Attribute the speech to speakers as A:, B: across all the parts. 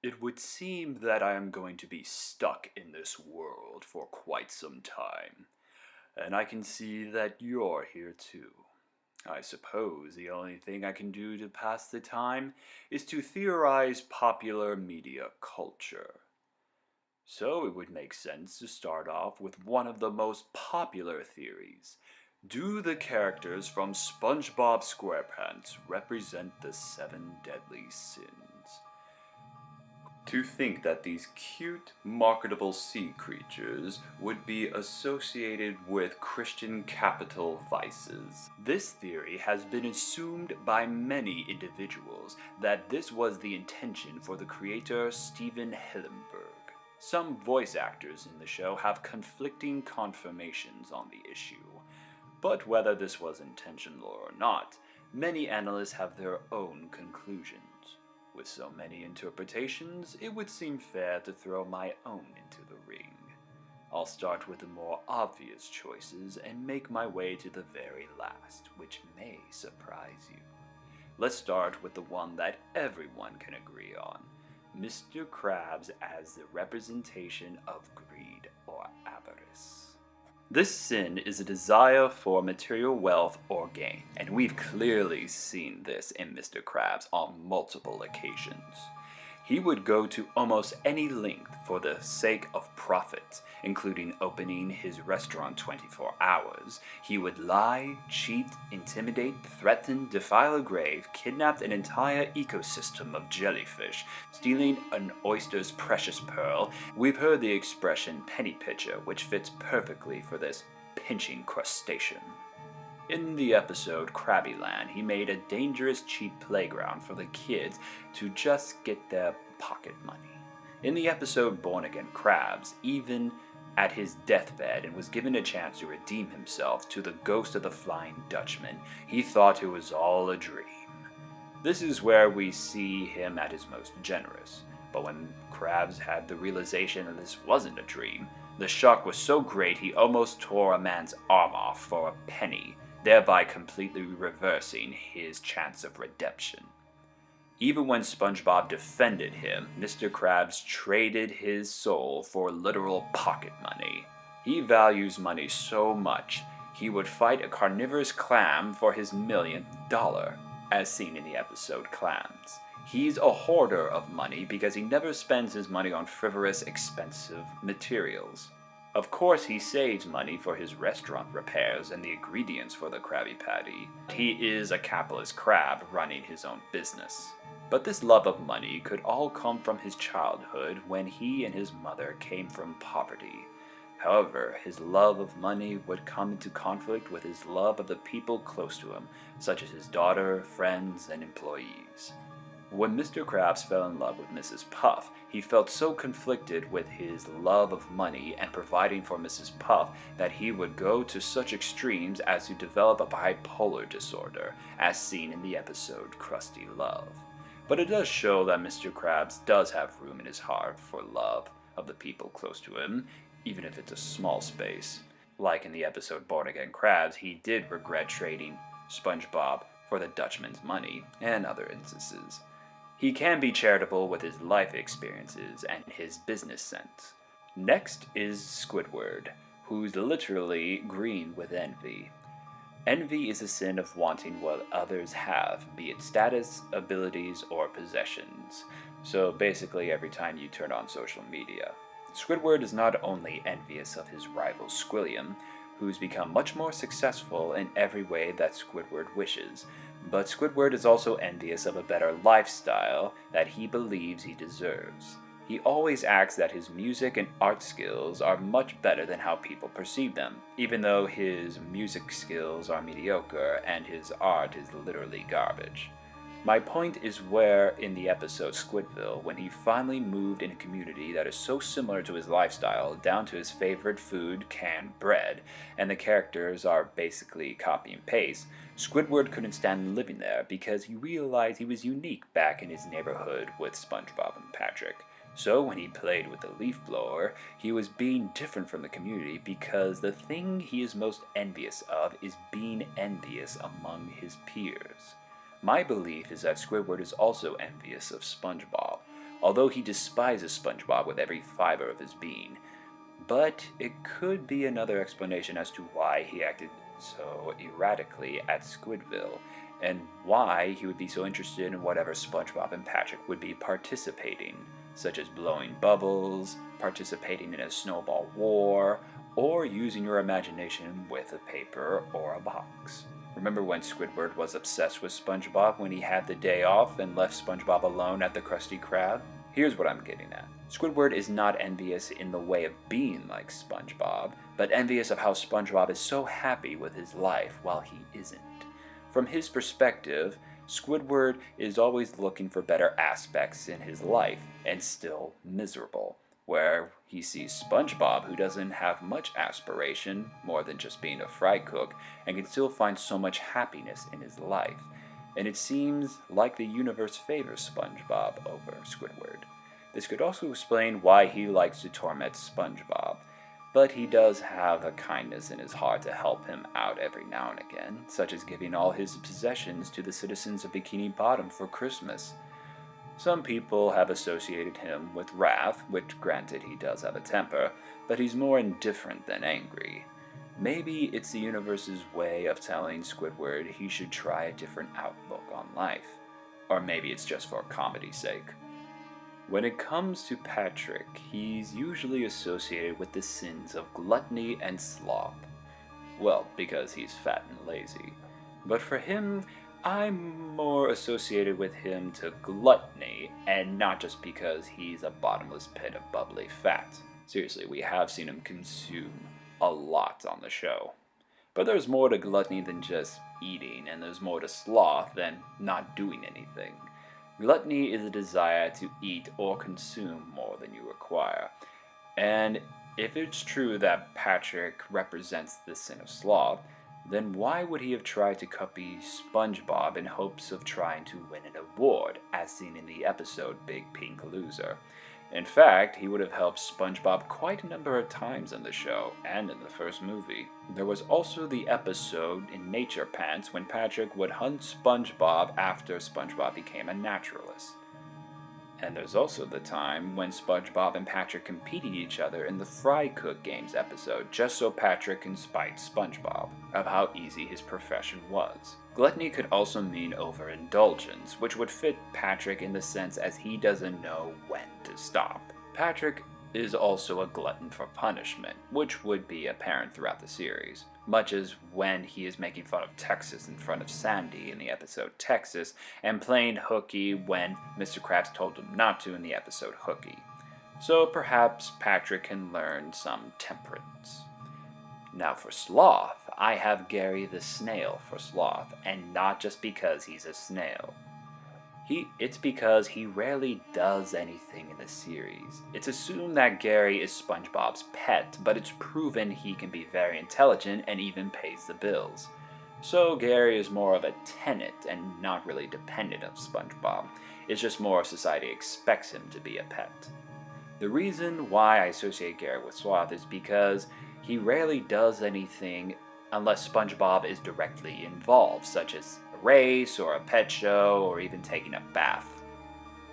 A: It would seem that I am going to be stuck in this world for quite some time, and I can see that you're here too. I suppose the only thing I can do to pass the time is to theorize popular media culture. So it would make sense to start off with one of the most popular theories. Do the characters from SpongeBob SquarePants represent the seven deadly sins? To think that these cute, marketable sea creatures would be associated with Christian capital vices. This theory has been assumed by many individuals that this was the intention for the creator Steven Hillenburg. Some voice actors in the show have conflicting confirmations on the issue, but whether this was intentional or not, many analysts have their own conclusions. With so many interpretations, it would seem fair to throw my own into the ring. I'll start with the more obvious choices and make my way to the very last, which may surprise you. Let's start with the one that everyone can agree on: Mr. Krabs as the representation of greed or avarice. This sin is a desire for material wealth or gain, and we've clearly seen this in Mr. Krabs on multiple occasions. He would go to almost any length for the sake of profit, including opening his restaurant 24 hours. He would lie, cheat, intimidate, threaten, defile a grave, kidnap an entire ecosystem of jellyfish, stealing an oyster's precious pearl. We've heard the expression penny pincher, which fits perfectly for this pinching crustacean. In the episode Krabbyland, he made a dangerous cheap playground for the kids to just get their pocket money. In the episode Born Again Krabs, even at his deathbed and was given a chance to redeem himself to the ghost of the Flying Dutchman, he thought it was all a dream. This is where we see him at his most generous. But when Krabs had the realization that this wasn't a dream, the shock was so great he almost tore a man's arm off for a penny, thereby completely reversing his chance of redemption. Even when SpongeBob defended him, Mr. Krabs traded his soul for literal pocket money. He values money so much, he would fight a carnivorous clam for his millionth dollar, as seen in the episode Clams. He's a hoarder of money because he never spends his money on frivolous, expensive materials. Of course, he saves money for his restaurant repairs and the ingredients for the Krabby Patty. He is a capitalist crab running his own business. But this love of money could all come from his childhood when he and his mother came from poverty. However, his love of money would come into conflict with his love of the people close to him, such as his daughter, friends, and employees. When Mr. Krabs fell in love with Mrs. Puff, he felt so conflicted with his love of money and providing for Mrs. Puff that he would go to such extremes as to develop a bipolar disorder, as seen in the episode Krusty Love. But it does show that Mr. Krabs does have room in his heart for love of the people close to him, even if it's a small space. Like in the episode Born Again Krabs, he did regret trading SpongeBob for the Dutchman's money, and other instances. He can be charitable with his life experiences and his business sense. Next is Squidward, who's literally green with envy. Envy is a sin of wanting what others have, be it status, abilities, or possessions. So basically every time you turn on social media. Squidward is not only envious of his rival Squilliam, who's become much more successful in every way that Squidward wishes, but Squidward is also envious of a better lifestyle that he believes he deserves. He always acts that his music and art skills are much better than how people perceive them, even though his music skills are mediocre and his art is literally garbage. My point is where in the episode Squidville, when he finally moved in a community that is so similar to his lifestyle, down to his favorite food, canned bread, and the characters are basically copy and paste, Squidward couldn't stand living there because he realized he was unique back in his neighborhood with SpongeBob and Patrick. So when he played with the leaf blower, he was being different from the community because the thing he is most envious of is being envious among his peers. My belief is that Squidward is also envious of SpongeBob. although he despises SpongeBob with every fiber of his being. But it could be another explanation as to why he acted so erratically at Squidville, and why he would be so interested in whatever SpongeBob and Patrick would be participating, such as blowing bubbles, participating in a snowball war, or using your imagination with a paper or a box. Remember when Squidward was obsessed with SpongeBob when he had the day off and left SpongeBob alone at the Krusty Krab? Here's what I'm getting at. Squidward is not envious in the way of being like SpongeBob, but envious of how SpongeBob is so happy with his life while he isn't. From his perspective, Squidward is always looking for better aspects in his life and still miserable, where he sees SpongeBob, who doesn't have much aspiration more than just being a fry cook and can still find so much happiness in his life. And it seems like the universe favors SpongeBob over Squidward. This could also explain why he likes to torment SpongeBob, but he does have a kindness in his heart to help him out every now and again, such as giving all his possessions to the citizens of Bikini Bottom for Christmas. Some people have associated him with wrath, which granted he does have a temper, but he's more indifferent than angry. Maybe it's the universe's way of telling Squidward he should try a different outlook on life. Or maybe it's just for comedy's sake. When it comes to Patrick, he's usually associated with the sins of gluttony and sloth. Well, because he's fat and lazy. But for him, I'm more associated with him to gluttony, and not just because he's a bottomless pit of bubbly fat. Seriously, we have seen him consume a lot on the show. But there's more to gluttony than just eating, and there's more to sloth than not doing anything. Gluttony is a desire to eat or consume more than you require. And if it's true that Patrick represents the sin of sloth, then why would he have tried to copy SpongeBob in hopes of trying to win an award, as seen in the episode Big Pink Loser? In fact, he would have helped SpongeBob quite a number of times in the show, and in the first movie. There was also the episode in Nature Pants when Patrick would hunt SpongeBob after SpongeBob became a naturalist. And there's also the time when SpongeBob and Patrick competed each other in the Fry Cook Games episode, just so Patrick can spite SpongeBob of how easy his profession was. Gluttony could also mean overindulgence, which would fit Patrick in the sense as he doesn't know when to stop. Patrick is also a glutton for punishment, which would be apparent throughout the series, much as when he is making fun of Texas in front of Sandy in the episode Texas, and playing hooky when Mr. Krabs told him not to in the episode Hooky. So perhaps Patrick can learn some temperance. Now for sloth, I have Gary the Snail for sloth, and not just because he's a snail. It's because he rarely does anything in the series. It's assumed that Gary is SpongeBob's pet, but it's proven he can be very intelligent and even pays the bills. So Gary is more of a tenant and not really dependent of SpongeBob. It's just more society expects him to be a pet. The reason why I associate Gary with sloth is because he rarely does anything unless SpongeBob is directly involved, such as a race or a pet show or even taking a bath.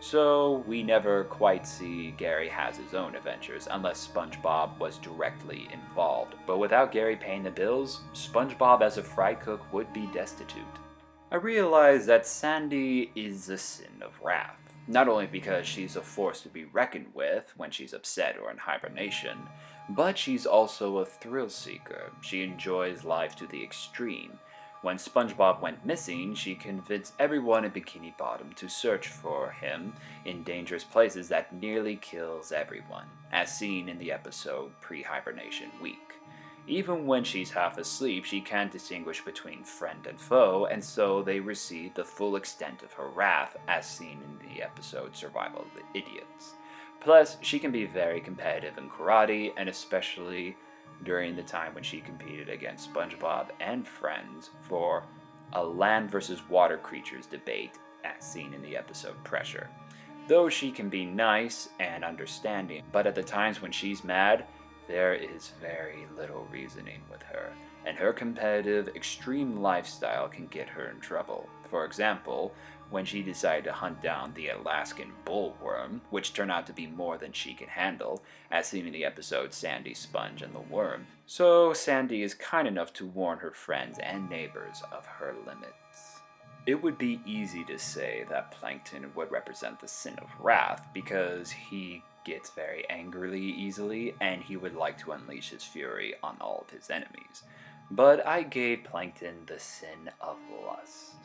A: So we never quite see Gary has his own adventures unless SpongeBob was directly involved. But without Gary paying the bills, SpongeBob as a fry cook would be destitute. I realize that Sandy is a sin of wrath. Not only because she's a force to be reckoned with when she's upset or in hibernation, but she's also a thrill seeker. She enjoys life to the extreme. When SpongeBob went missing, she convinced everyone in Bikini Bottom to search for him in dangerous places that nearly kills everyone, as seen in the episode Pre-Hibernation Week. Even when she's half asleep, she can't distinguish between friend and foe, and so they receive the full extent of her wrath, as seen in the episode Survival of the Idiots. Plus, she can be very competitive in karate, and especially during the time when she competed against SpongeBob and friends for a land versus water creatures debate, as seen in the episode Pressure. Though she can be nice and understanding, but at the times when she's mad, there is very little reasoning with her, and her competitive, extreme lifestyle can get her in trouble. For example, when she decided to hunt down the Alaskan bullworm, which turned out to be more than she could handle, as seen in the episode Sandy, Sponge, and the Worm. So Sandy is kind enough to warn her friends and neighbors of her limits. It would be easy to say that Plankton would represent the sin of wrath because he gets very angrily easily and he would like to unleash his fury on all of his enemies. But I gave Plankton the sin of lust.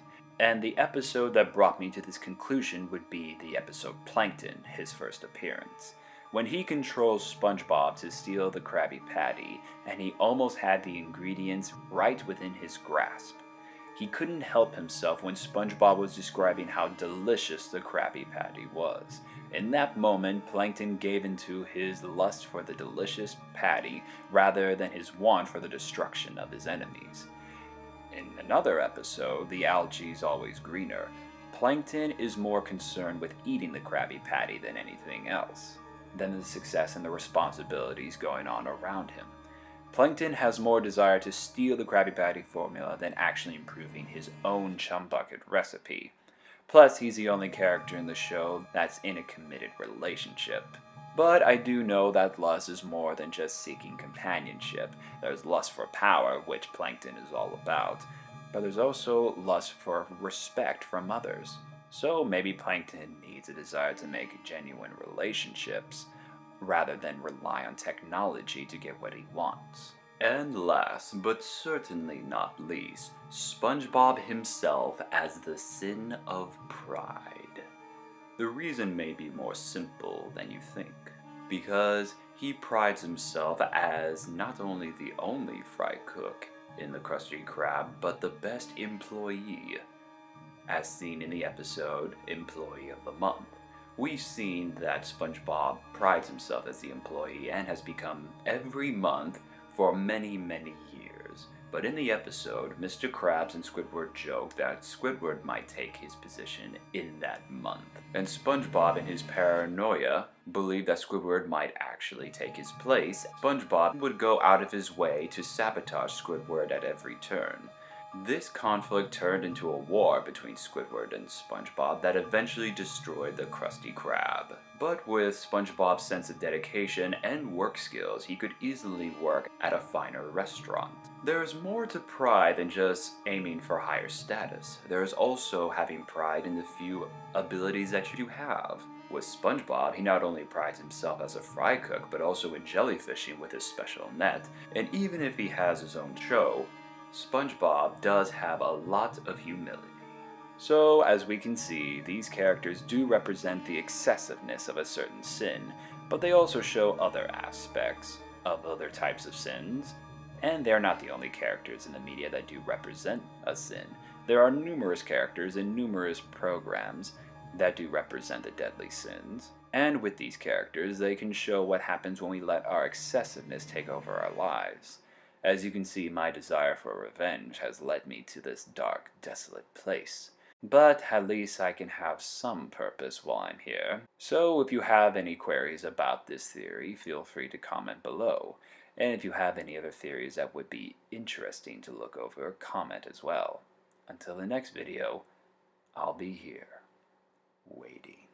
A: And the episode that brought me to this conclusion would be the episode Plankton, his first appearance, when he controls SpongeBob to steal the Krabby Patty, and he almost had the ingredients right within his grasp. He couldn't help himself when SpongeBob was describing how delicious the Krabby Patty was. In that moment, Plankton gave into his lust for the delicious patty rather than his want for the destruction of his enemies. In another episode, The Algae's Always Greener, Plankton is more concerned with eating the Krabby Patty than anything else, than the success and the responsibilities going on around him. Plankton has more desire to steal the Krabby Patty formula than actually improving his own Chum Bucket recipe. Plus, he's the only character in the show that's in a committed relationship. But I do know that lust is more than just seeking companionship. There's lust for power, which Plankton is all about. But there's also lust for respect from others. So maybe Plankton needs a desire to make genuine relationships, rather than rely on technology to get what he wants. And last, but certainly not least, SpongeBob himself as the sin of pride. The reason may be more simple than you think, because he prides himself as not only the only fry cook in the Krusty Krab, but the best employee, as seen in the episode Employee of the Month. We've seen that SpongeBob prides himself as the employee and has become every month for many, many years. But in the episode, Mr. Krabs and Squidward joke that Squidward might take his position in that month. And SpongeBob, in his paranoia, believed that Squidward might actually take his place. SpongeBob would go out of his way to sabotage Squidward at every turn. This conflict turned into a war between Squidward and SpongeBob that eventually destroyed the Krusty Krab. But with SpongeBob's sense of dedication and work skills, he could easily work at a finer restaurant. There is more to pride than just aiming for higher status. There is also having pride in the few abilities that you have. With SpongeBob, he not only prides himself as a fry cook, but also in jellyfishing with his special net. And even if he has his own show, SpongeBob does have a lot of humility. So, as we can see, these characters do represent the excessiveness of a certain sin, but they also show other aspects of other types of sins. And they're not the only characters in the media that do represent a sin. There are numerous characters in numerous programs that do represent the deadly sins. And with these characters, they can show what happens when we let our excessiveness take over our lives. As you can see, my desire for revenge has led me to this dark, desolate place. But at least I can have some purpose while I'm here. So if you have any queries about this theory, feel free to comment below. And if you have any other theories that would be interesting to look over, comment as well. Until the next video, I'll be here, waiting.